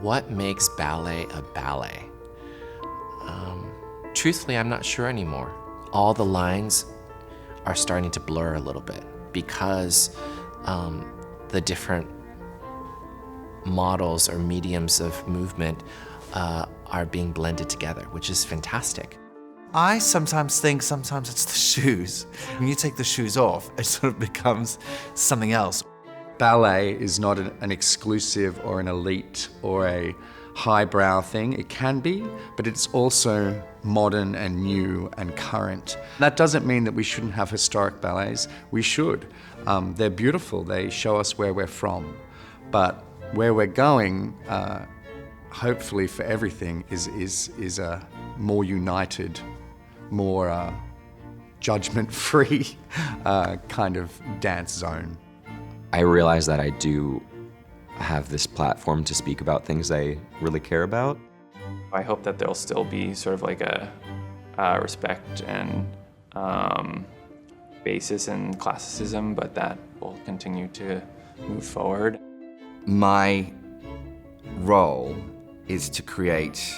What makes ballet a ballet? Truthfully, I'm not sure anymore. All the lines are starting to blur a little bit because the different models or mediums of movement are being blended together, which is fantastic. I sometimes think it's the shoes. When you take the shoes off, it sort of becomes something else. Ballet is not an exclusive or an elite or a highbrow thing. It can be, but it's also modern and new and current. That doesn't mean that we shouldn't have historic ballets. We should. They're beautiful. They show us where we're from. But where we're going, hopefully for everything, is a more united, more judgment-free kind of dance zone. I realize that I do have this platform to speak about things I really care about. I hope that there'll still be sort of like a respect and basis in classicism, but that will continue to move forward. My role is to create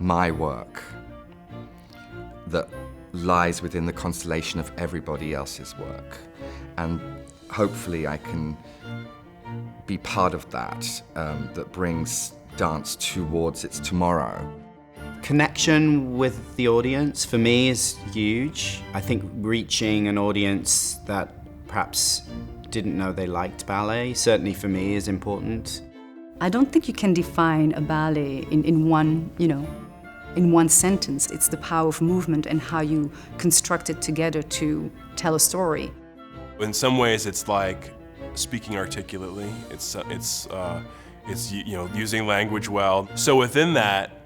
my work that lies within the constellation of everybody else's work. And hopefully I can be part of that, that brings dance towards its tomorrow. Connection with the audience, for me, is huge. I think reaching an audience that perhaps didn't know they liked ballet, certainly for me, is important. I don't think you can define a ballet in one, in one sentence. It's the power of movement and how you construct it together to tell a story. In some ways, it's like speaking articulately. It's using language well. So within that,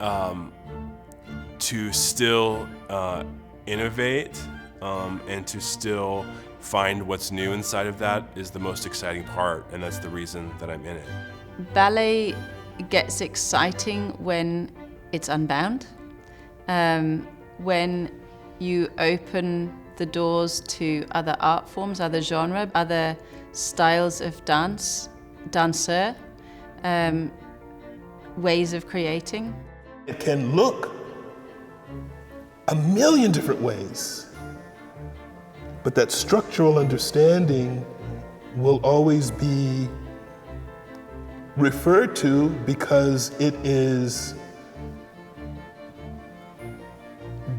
to still innovate and to still find what's new inside of that is the most exciting part, and that's the reason that I'm in it. Ballet gets exciting when it's unbound, when you open the doors to other art forms, other genre, other styles of dance, dancer, ways of creating. It can look a million different ways, but that structural understanding will always be referred to because it is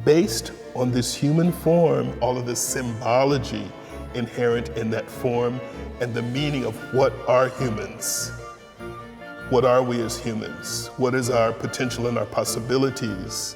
based on this human form, all of this symbology inherent in that form, and the meaning of what are humans. What are we as humans? What is our potential and our possibilities?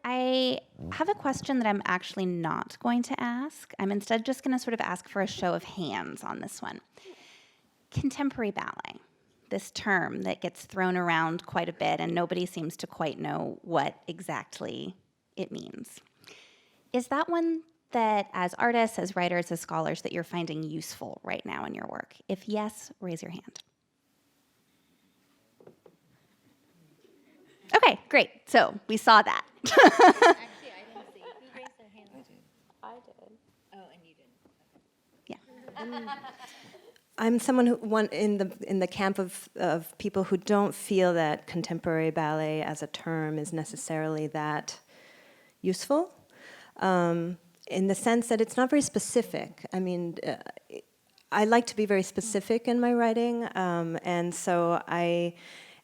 I have a question that I'm actually not going to ask. I'm instead just going to sort of ask for a show of hands on this one. Contemporary ballet, this term that gets thrown around quite a bit and nobody seems to quite know what exactly it means. Is that one that as artists, as writers, as scholars that you're finding useful right now in your work? If yes, raise your hand. Okay, great. So we saw that. I'm someone who in the camp of people who don't feel that contemporary ballet as a term is necessarily that useful, in the sense that it's not very specific. I mean, I like to be very specific in my writing, and so I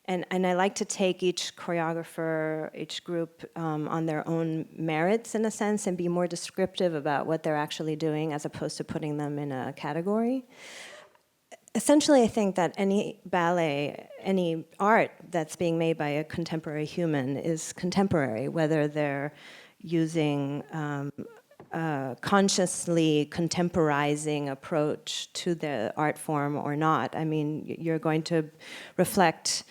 like to take each choreographer, each group on their own merits in a sense and be more descriptive about what they're actually doing as opposed to putting them in a category. Essentially, I think that any ballet, any art that's being made by a contemporary human is contemporary, whether they're using consciously contemporizing approach to the art form or not. I mean, you're going to reflect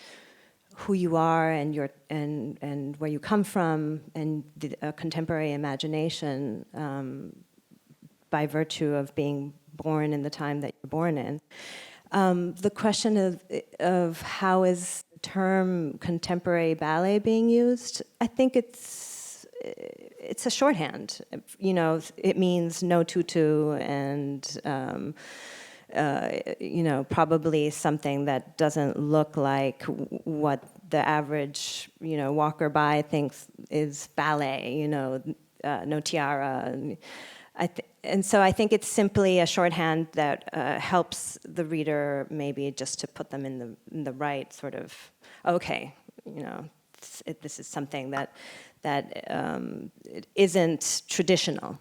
who you are and and where you come from and a contemporary imagination by virtue of being born in the time that you're born in. The question of how is term contemporary ballet being used, I think it's a shorthand. You know, it means no tutu and you know, probably something that doesn't look like what the average, you know, walker by thinks is ballet. You know, no tiara. And so I think it's simply a shorthand that helps the reader maybe just to put them in the right sort of, okay, you know, this is something that it isn't traditional.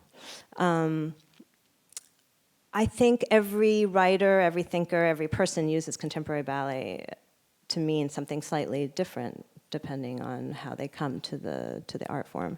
I think every writer, every thinker, every person uses contemporary ballet to mean something slightly different depending on how they come to the art form.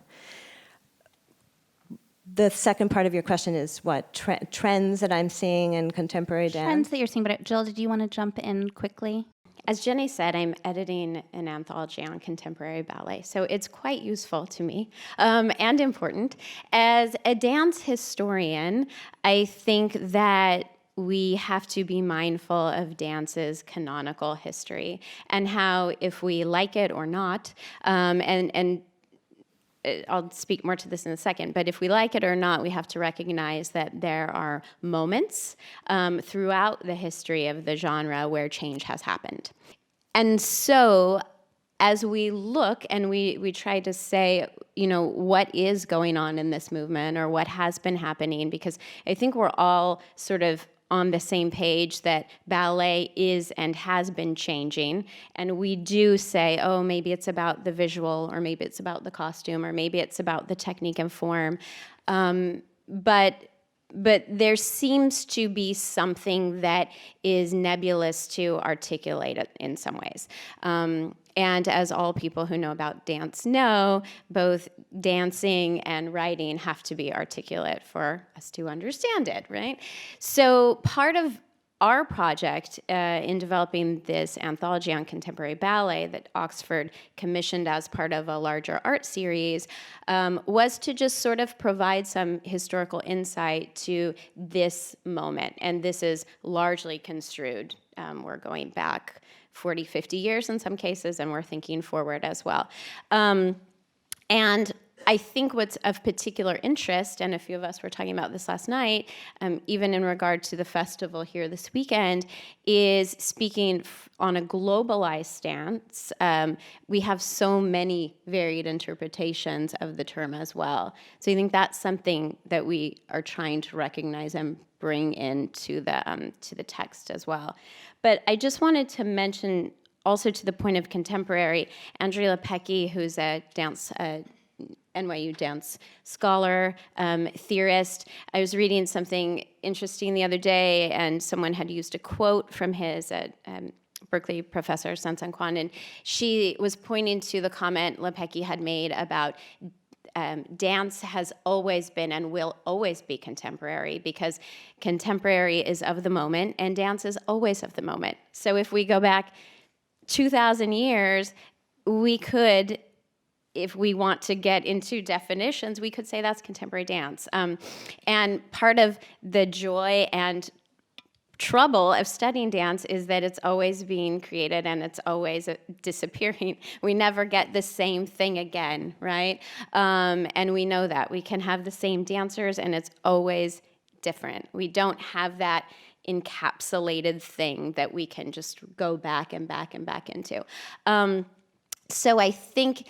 The second part of your question is what? Trends that I'm seeing in contemporary dance? Trends that you're seeing, but Jill, did you want to jump in quickly? As Jenny said, I'm editing an anthology on contemporary ballet, so it's quite useful to me and important. As a dance historian, I think that we have to be mindful of dance's canonical history and how, if we like it or not, and I'll speak more to this in a second, but if we like it or not, we have to recognize that there are moments throughout the history of the genre where change has happened. And so as we look and we try to say, you know, what is going on in this movement or what has been happening, because I think we're all sort of on the same page that ballet is and has been changing, and we do say, oh, maybe it's about the visual, or maybe it's about the costume, or maybe it's about the technique and form, but there seems to be something that is nebulous to articulate it in some ways. And as all people who know about dance know, both dancing and writing have to be articulate for us to understand it, right? So part of our project in developing this anthology on contemporary ballet that Oxford commissioned as part of a larger art series was to just sort of provide some historical insight to this moment. And this is largely construed. We're going back 40, 50 years in some cases, and we're thinking forward as well. And I think what's of particular interest, and a few of us were talking about this last night, even in regard to the festival here this weekend, is speaking on a globalized stance. We have so many varied interpretations of the term as well. So I think that's something that we are trying to recognize and bring into the text as well. But I just wanted to mention, also to the point of contemporary, Andrea Lepecki, who's a dance NYU dance scholar, theorist. I was reading something interesting the other day, and someone had used a quote from his Berkeley professor, Sun Kwan, and she was pointing to the comment Lepecki had made about dance has always been and will always be contemporary, because contemporary is of the moment and dance is always of the moment. So if we go back 2,000 years, we could, if we want to get into definitions, we could say that's contemporary dance. And part of the joy and trouble of studying dance is that it's always being created and it's always disappearing. We never get the same thing again, right? And we know that. We can have the same dancers and it's always different. We don't have that encapsulated thing that we can just go back and back and back into. So I think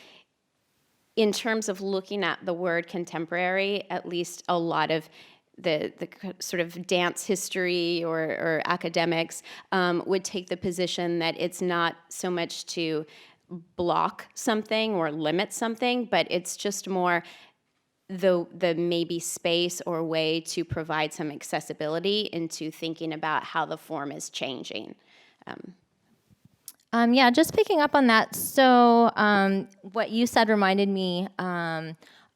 in terms of looking at the word contemporary, at least a lot of the sort of dance history or academics would take the position that it's not so much to block something or limit something, but it's just more the maybe space or way to provide some accessibility into thinking about how the form is changing. Yeah, just picking up on that. So what you said reminded me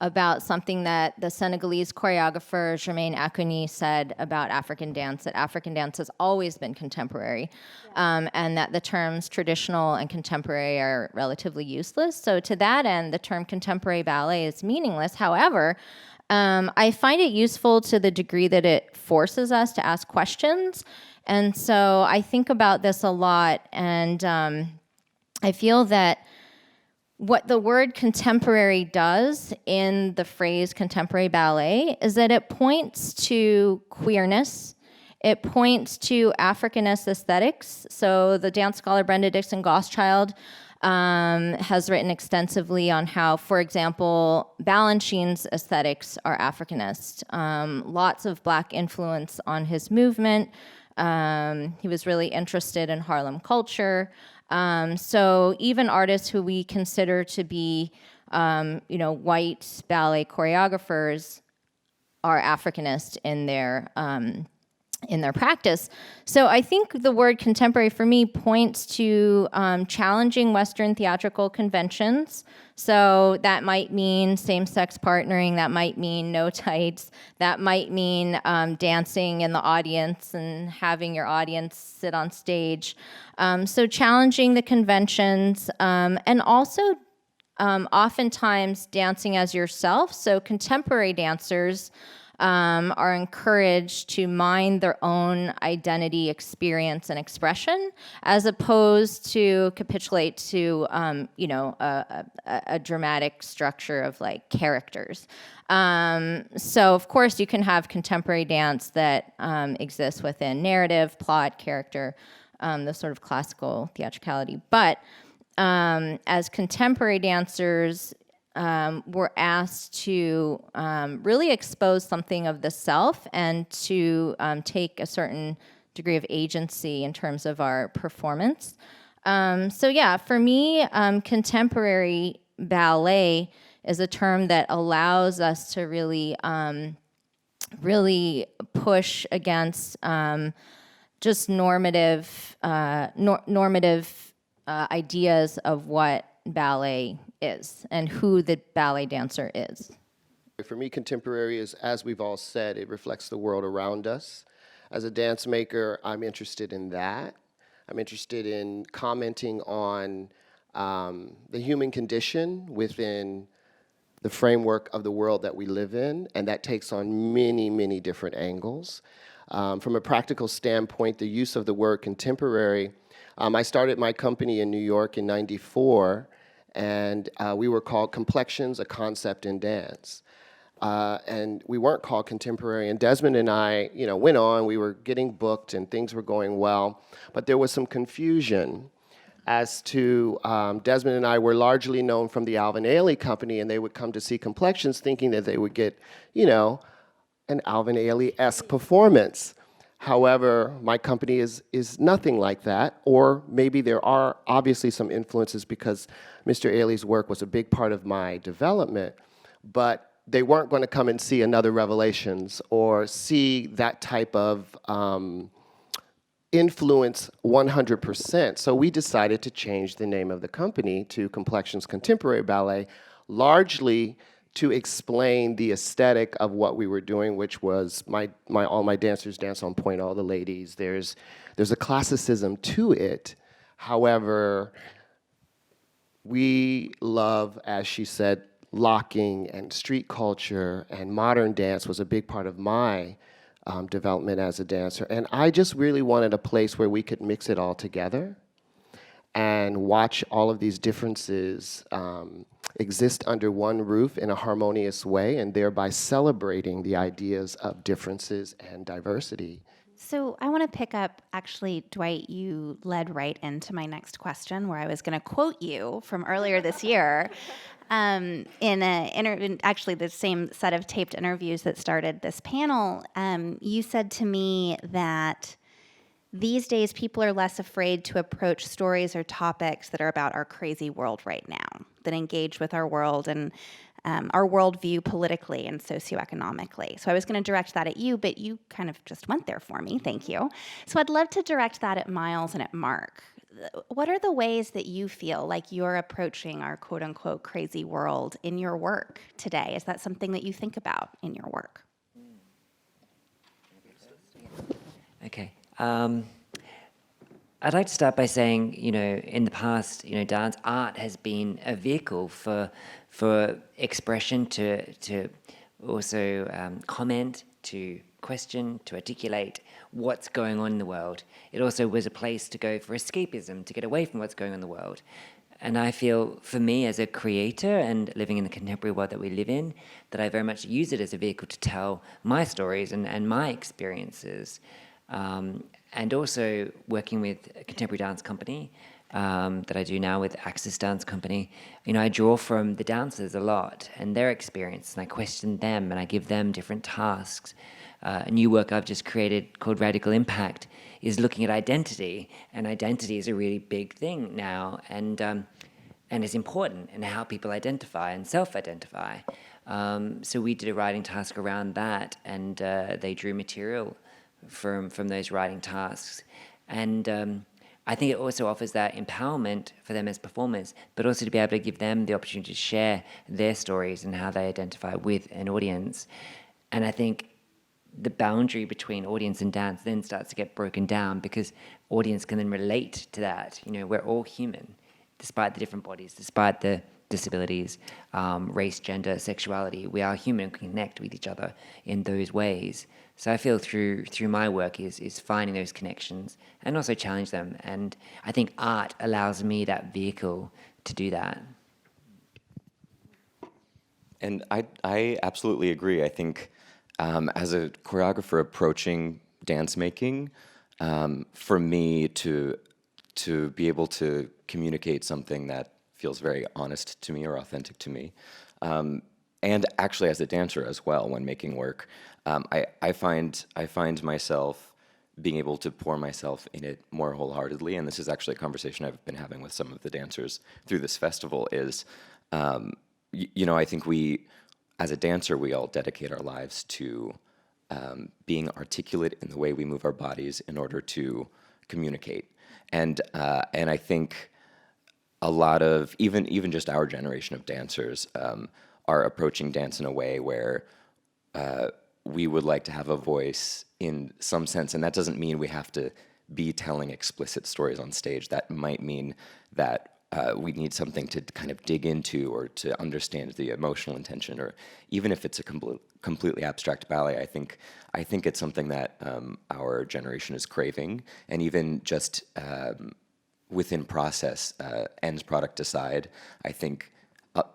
about something that the Senegalese choreographer Germaine Acogny said about African dance, that African dance has always been contemporary, and that the terms traditional and contemporary are relatively useless. So to that end, the term contemporary ballet is meaningless. However, I find it useful to the degree that it forces us to ask questions. And so I think about this a lot, and I feel that what the word contemporary does in the phrase contemporary ballet is that it points to queerness. It points to Africanist aesthetics. So the dance scholar Brenda Dixon Gosschild has written extensively on how, for example, Balanchine's aesthetics are Africanist. Lots of Black influence on his movement. He was really interested in Harlem culture. So even artists who we consider to be, white ballet choreographers are Africanist in their practice. So I think the word contemporary for me points to challenging Western theatrical conventions. So that might mean same-sex partnering, that might mean no tights, that might mean dancing in the audience and having your audience sit on stage. So challenging the conventions and also oftentimes dancing as yourself. So contemporary dancers are encouraged to mind their own identity, experience, and expression, as opposed to capitulate to, a dramatic structure of like characters. So of course you can have contemporary dance that exists within narrative, plot, character, the sort of classical theatricality. But as contemporary dancers, we're asked to really expose something of the self and to take a certain degree of agency in terms of our performance. For me, contemporary ballet is a term that allows us to really, really push against just normative ideas of what ballet is and who the ballet dancer is. For me, contemporary is, as we've all said, it reflects the world around us. As a dance maker, I'm interested in that. I'm interested in commenting on the human condition within the framework of the world that we live in, and that takes on many, many different angles. From a practical standpoint, the use of the word contemporary, I started my company in New York in '94, and we were called Complexions, a concept in dance. And we weren't called contemporary. And Desmond and I, went on. We were getting booked, and things were going well. But there was some confusion as to Desmond and I were largely known from the Alvin Ailey Company, and they would come to see Complexions thinking that they would get, an Alvin Ailey-esque performance. However, my company is nothing like that, or maybe there are obviously some influences because Mr. Ailey's work was a big part of my development, but they weren't going to come and see another Revelations or see that type of influence 100%. So we decided to change the name of the company to Complexions Contemporary Ballet, largely to explain the aesthetic of what we were doing, which was all my dancers dance on point, all the ladies. There's a classicism to it. However, we love, as she said, locking and street culture, and modern dance was a big part of my development as a dancer. And I just really wanted a place where we could mix it all together and watch all of these differences exist under one roof in a harmonious way, and thereby celebrating the ideas of differences and diversity. So I want to pick up, actually, Dwight, you led right into my next question, where I was going to quote you from earlier this year in actually the same set of taped interviews that started this panel. You said to me that these days people are less afraid to approach stories or topics that are about our crazy world right now, that engage with our world and our worldview politically and socioeconomically. So I was going to direct that at you, but you kind of just went there for me. Thank you. So I'd love to direct that at Myles and at Mark. What are the ways that you feel like you're approaching our quote-unquote crazy world in your work today? Is that something that you think about in your work? Okay. I'd like to start by saying, in the past, dance art has been a vehicle for expression, to also comment, to question, to articulate what's going on in the world. It also was a place to go for escapism, to get away from what's going on in the world. And I feel, for me as a creator and living in the contemporary world that we live in, that I very much use it as a vehicle to tell my stories and my experiences. And also working with a contemporary dance company that I do now with Axis Dance Company, I draw from the dancers a lot and their experience, and I question them and I give them different tasks. A new work I've just created called Radical Impact is looking at identity, and identity is a really big thing now, and it's important in how people identify and self-identify. So we did a writing task around that, and they drew material from those writing tasks. And I think it also offers that empowerment for them as performers, but also to be able to give them the opportunity to share their stories and how they identify with an audience. And I think the boundary between audience and dance then starts to get broken down, because audience can then relate to that. We're all human, despite the different bodies, despite the disabilities, race, gender, sexuality. We are human and connect with each other in those ways. So I feel through my work is finding those connections and also challenge them. And I think art allows me that vehicle to do that. And I absolutely agree. I think as a choreographer approaching dance making, for me to be able to communicate something that feels very honest to me or authentic to me, and actually as a dancer as well when making work, I find myself being able to pour myself in it more wholeheartedly. And this is actually a conversation I've been having with some of the dancers through this festival. Is I think we, as a dancer, we all dedicate our lives to being articulate in the way we move our bodies in order to communicate. And I think a lot of even just our generation of dancers are approaching dance in a way where we would like to have a voice in some sense, and that doesn't mean we have to be telling explicit stories on stage. That might mean that we need something to kind of dig into or to understand the emotional intention, or even if it's a completely abstract ballet, I think it's something that our generation is craving, and even just within process, ends product aside, I think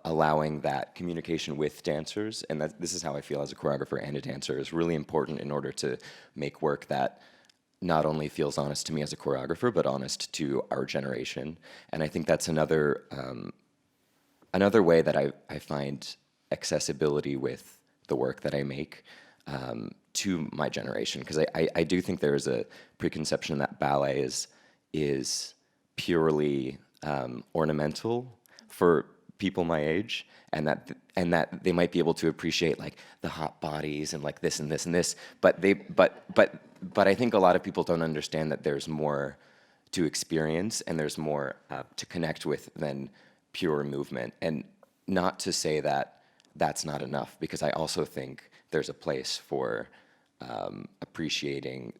allowing that communication with dancers, and this is how I feel as a choreographer and a dancer, is really important in order to make work that not only feels honest to me as a choreographer, but honest to our generation. And I think that's another way that I find accessibility with the work that I make to my generation, because I do think there is a preconception that ballet is purely ornamental for people my age, and that they might be able to appreciate like the hot bodies and like this and this and this, but I think a lot of people don't understand that there's more to experience and there's more to connect with than pure movement. And not to say that that's not enough, because I also think there's a place for appreciating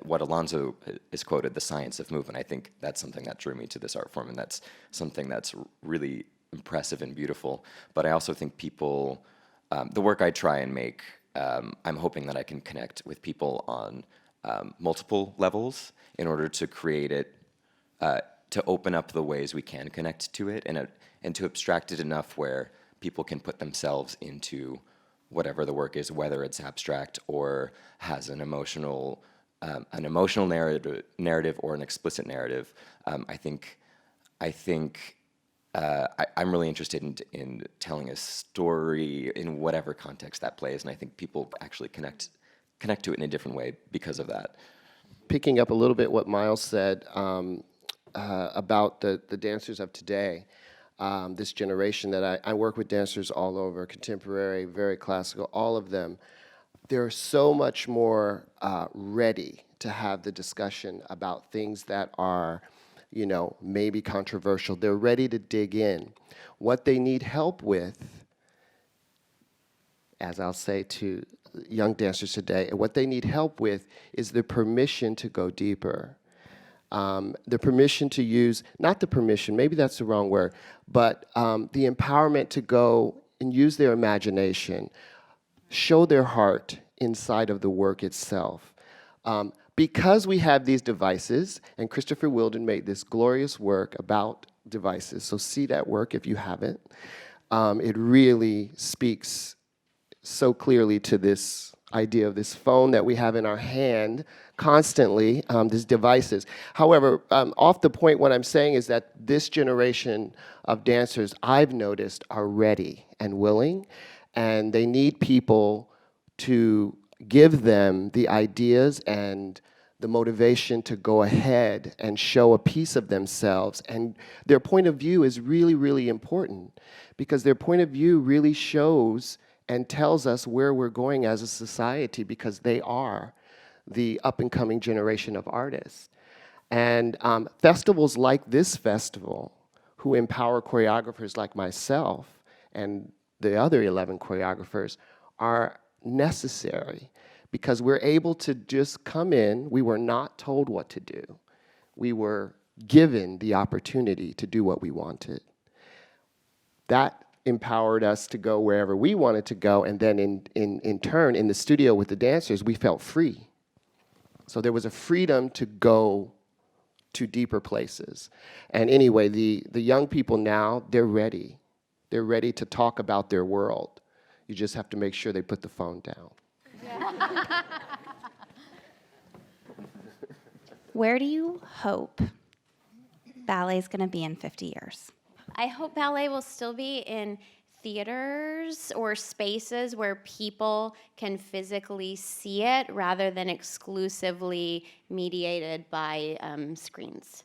what Alonzo is quoted, the science of movement. I think that's something that drew me to this art form, and that's something that's really impressive and beautiful. But I also think people, the work I try and make, I'm hoping that I can connect with people on multiple levels in order to create it, to open up the ways we can connect to it, and to abstract it enough where people can put themselves into whatever the work is, whether it's abstract or has an emotional narrative or an explicit narrative. I'm really interested in telling a story in whatever context that plays, and I think people actually connect to it in a different way because of that. Picking up a little bit what Myles said about the dancers of today, this generation that I work with dancers all over, contemporary, very classical, all of them. They're so much more ready to have the discussion about things that are, maybe controversial. They're ready to dig in. What they need help with, as I'll say to young dancers today, what they need help with is the permission to go deeper. The permission to use, not the permission, maybe that's the wrong word, but the empowerment to go and use their imagination. show their heart inside of the work itself. Because we have these devices, and Christopher Wheeldon made this glorious work about devices, so see that work if you haven't. It really speaks so clearly to this idea of this phone that we have in our hand constantly, these devices. However, off the point, what I'm saying is that this generation of dancers, I've noticed, are ready and willing, and they need people to give them the ideas and the motivation to go ahead and show a piece of themselves. And their point of view is really, really important, because their point of view really shows and tells us where we're going as a society, because they are the up-and-coming generation of artists. And festivals like this festival, who empower choreographers like myself and the other 11 choreographers, are necessary, because we're able to just come in. We were not told what to do. We were given the opportunity to do what we wanted. That empowered us to go wherever we wanted to go, and then in turn, in the studio with the dancers, we felt free. So there was a freedom to go to deeper places. And anyway, the young people now, they're ready. They're ready to talk about their world. You just have to make sure they put the phone down. Where do you hope ballet is going to be in 50 years? I hope ballet will still be in theaters or spaces where people can physically see it rather than exclusively mediated by screens.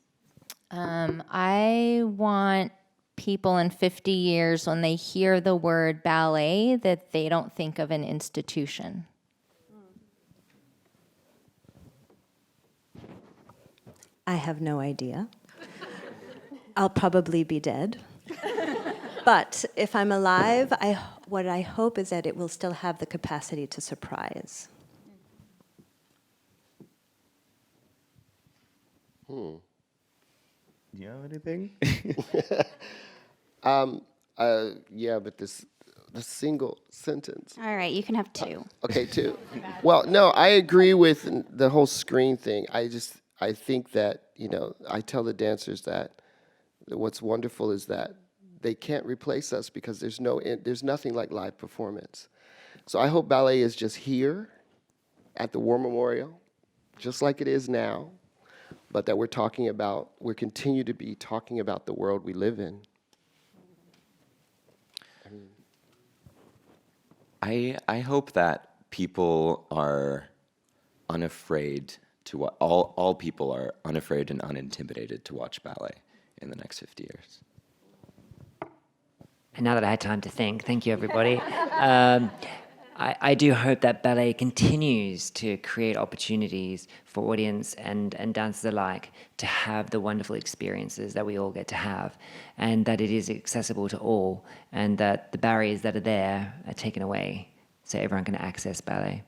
I want people in 50 years, when they hear the word ballet, that they don't think of an institution. I have no idea. I'll probably be dead. But if I'm alive, what I hope is that it will still have the capacity to surprise. Do you have anything? Yeah, but the single sentence. All right, you can have two. Okay, two. Well, no, I agree with the whole screen thing. I think that, I tell the dancers that what's wonderful is that they can't replace us, because there's nothing like live performance. So I hope ballet is just here at the War Memorial, just like it is now, but that we're continue to be talking about the world we live in. I hope that people are unafraid to all people are unafraid and unintimidated to watch ballet in the next 50 years. And now that I had time to think, thank you, everybody. I do hope that ballet continues to create opportunities for audience and dancers alike to have the wonderful experiences that we all get to have, and that it is accessible to all, and that the barriers that are there are taken away so everyone can access ballet.